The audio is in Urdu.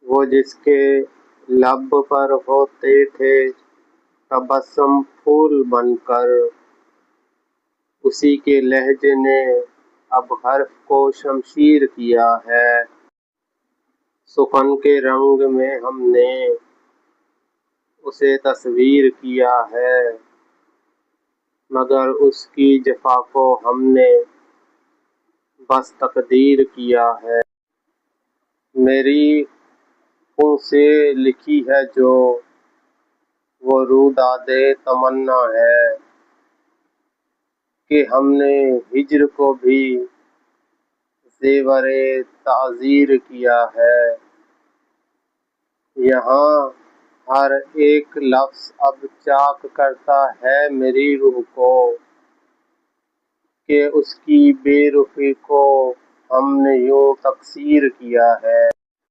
وہ جس کے لب پر ہوتے تھے تبسم پھول بن کر، اسی کے لہجے نے اب حرف کو شمشیر کیا ہے۔ سخن کے رنگ میں ہم نے اسے تصویر کیا ہے، مگر اس کی جفا کو ہم نے بس تقدیر کیا ہے۔ میری خوں سے لکھی ہے جو وہ روداد تمنا ہے، کہ ہم نے ہجر کو بھی زیور تعزیر کیا ہے۔ یہاں ہر ایک لفظ اب چاک کرتا ہے میری روح کو، کہ اس کی بے رخی کو ہم نے یوں تقصیر کیا ہے۔